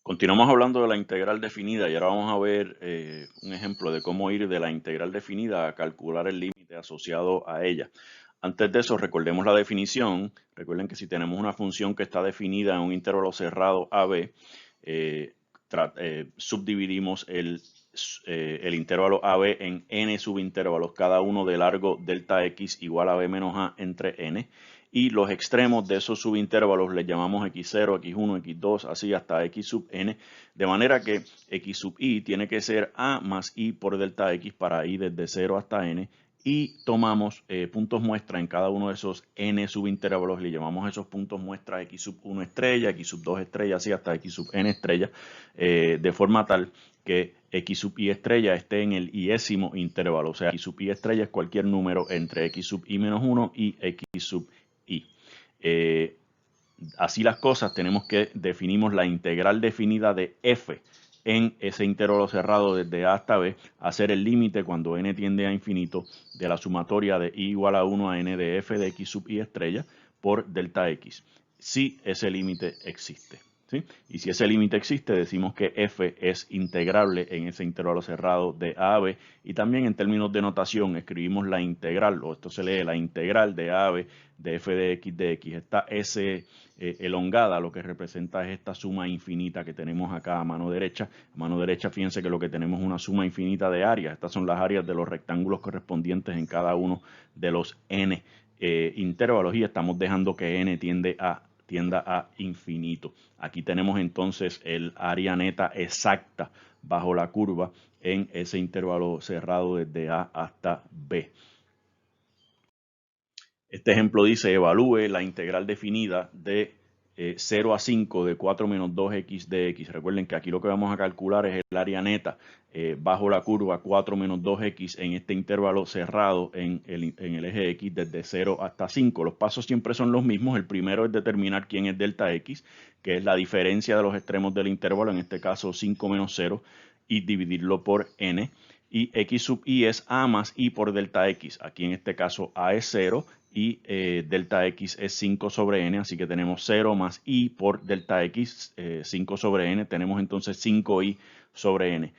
Continuamos hablando de la integral definida y ahora vamos a ver un ejemplo de cómo ir de la integral definida a calcular el límite asociado a ella. Antes de eso, recordemos la definición. Recuerden que si tenemos una función que está definida en un intervalo cerrado AB, subdividimos el intervalo AB en n subintervalos, cada uno de largo delta x igual a b menos a entre n. Y los extremos de esos subintervalos les llamamos x0, x1, x2, así hasta x sub n, de manera que x sub i tiene que ser a más i por delta x para i desde 0 hasta n, y tomamos puntos muestra en cada uno de esos n subintervalos, le llamamos a esos puntos muestra x sub 1 estrella, x sub 2 estrella, así hasta x sub n estrella, de forma tal que x sub i estrella esté en el iésimo intervalo, o sea, x sub i estrella es cualquier número entre x sub i menos 1 y x sub i. Así las cosas, tenemos que definimos la integral definida de f en ese intervalo cerrado desde a hasta b, hacer el límite cuando n tiende a infinito de la sumatoria de i igual a 1 a n de f de x sub i estrella por delta x, si ese límite existe. ¿Sí? Y si ese límite existe, decimos que f es integrable en ese intervalo cerrado de a a b, y también en términos de notación escribimos la integral, o esto se lee la integral de a a b de f de x. Esta s elongada lo que representa es esta suma infinita que tenemos acá a mano derecha. A mano derecha, fíjense que lo que tenemos es una suma infinita de áreas. Estas son las áreas de los rectángulos correspondientes en cada uno de los n intervalos, y estamos dejando que n tienda a infinito. Aquí tenemos entonces el área neta exacta bajo la curva en ese intervalo cerrado desde A hasta B. Este ejemplo dice: evalúe la integral definida de 0 a 5 de 4 menos 2x de x. Recuerden que aquí lo que vamos a calcular es el área neta bajo la curva 4 menos 2x en este intervalo cerrado en el eje x desde 0 hasta 5. Los pasos siempre son los mismos. El primero es determinar quién es delta x, que es la diferencia de los extremos del intervalo, en este caso 5 menos 0, y dividirlo por n. Y x sub i es a más i por delta x. Aquí en este caso a es 0 y delta x es 5 sobre n, así que tenemos 0 más i por delta x, 5 sobre n, tenemos entonces 5i sobre n.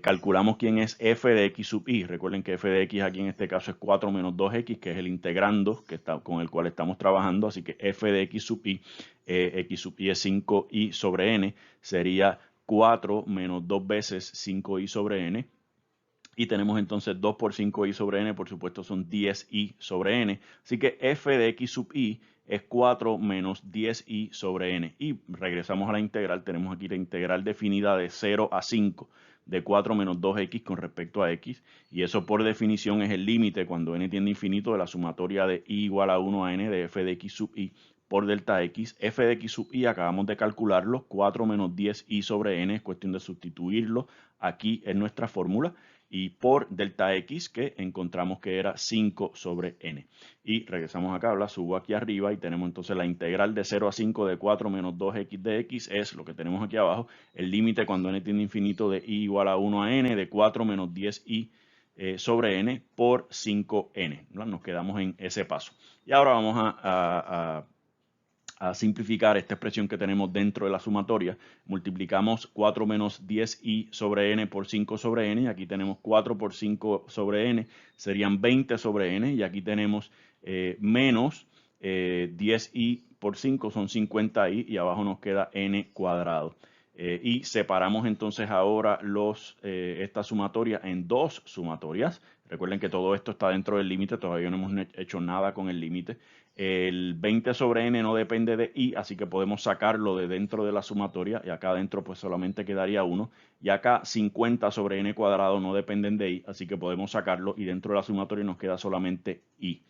Calculamos quién es f de x sub i. Recuerden que f de x aquí en este caso es 4 menos 2x, que es el integrando con el cual estamos trabajando, así que f de x sub i es 5i sobre n, sería 4 menos 2 veces 5i sobre n. Y tenemos entonces 2 por 5i sobre n, por supuesto son 10i sobre n. Así que f de x sub i es 4 menos 10i sobre n. Y regresamos a la integral. Tenemos aquí la integral definida de 0 a 5 de 4 menos 2x con respecto a x. Y eso por definición es el límite cuando n tiende a infinito de la sumatoria de i igual a 1 a n de f de x sub i por delta x. F de x sub i acabamos de calcularlo. 4 menos 10i sobre n. Es cuestión de sustituirlo aquí en nuestra fórmula. Y por delta x, que encontramos que era 5 sobre n. Y regresamos acá, la subo aquí arriba y tenemos entonces la integral de 0 a 5 de 4 menos 2x de x, es lo que tenemos aquí abajo, el límite cuando n tiende a infinito de i igual a 1 a n de 4 menos 10i sobre n por 5n. ¿No? Nos quedamos en ese paso. Y ahora vamos a simplificar esta expresión que tenemos dentro de la sumatoria. Multiplicamos 4 menos 10i sobre n por 5 sobre n, y aquí tenemos 4 por 5 sobre n, serían 20 sobre n, y aquí tenemos menos 10i por 5, son 50i, y abajo nos queda n cuadrado. Y separamos entonces ahora esta sumatoria en dos sumatorias. Recuerden que todo esto está dentro del límite, todavía no hemos hecho nada con el límite. El 20 sobre n no depende de i, así que podemos sacarlo de dentro de la sumatoria, y acá adentro pues solamente quedaría 1. Y acá 50 sobre n cuadrado no dependen de i, así que podemos sacarlo, y dentro de la sumatoria nos queda solamente i.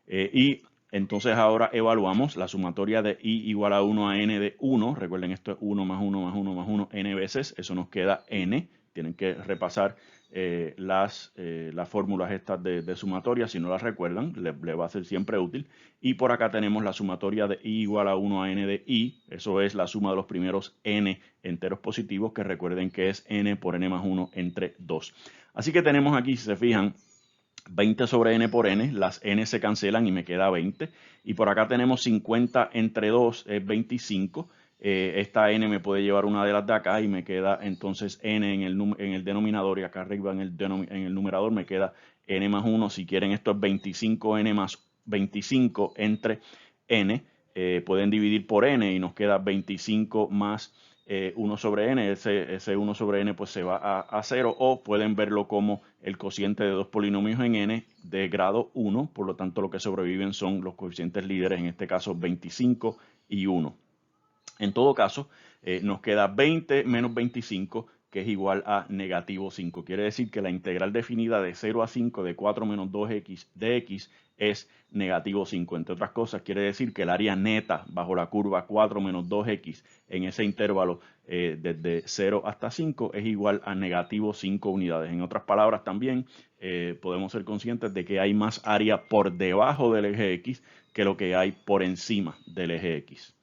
Y entonces ahora evaluamos la sumatoria de i igual a 1 a n de 1. Recuerden, esto es 1 más 1 más 1 más 1 n veces. Eso nos queda n. Tienen que repasar las fórmulas estas de sumatoria. Si no las recuerdan, les va a ser siempre útil. Y por acá tenemos la sumatoria de i igual a 1 a n de i. Eso es la suma de los primeros n enteros positivos, que recuerden que es n por n más 1 entre 2. Así que tenemos aquí, si se fijan, 20 sobre n por n, las n se cancelan y me queda 20. Y por acá tenemos 50 entre 2 es 25. esta n me puede llevar una de las de acá y me queda entonces n en el denominador, y acá arriba en el numerador me queda n más 1. Si quieren, esto es 25n más 25 entre n. Pueden dividir por n y nos queda 25 más 1 sobre n. Ese 1 sobre n pues se va a 0, o pueden verlo como el cociente de dos polinomios en n de grado 1. Por lo tanto, lo que sobreviven son los coeficientes líderes, en este caso 25 y 1. En todo caso, nos queda 20 menos 25, que es igual a negativo 5. Quiere decir que la integral definida de 0 a 5 de 4 menos 2x de x es negativo 5. Entre otras cosas, quiere decir que el área neta bajo la curva 4 menos 2x en ese intervalo desde 0 hasta 5 es igual a negativo 5 unidades. En otras palabras, también podemos ser conscientes de que hay más área por debajo del eje x que lo que hay por encima del eje x.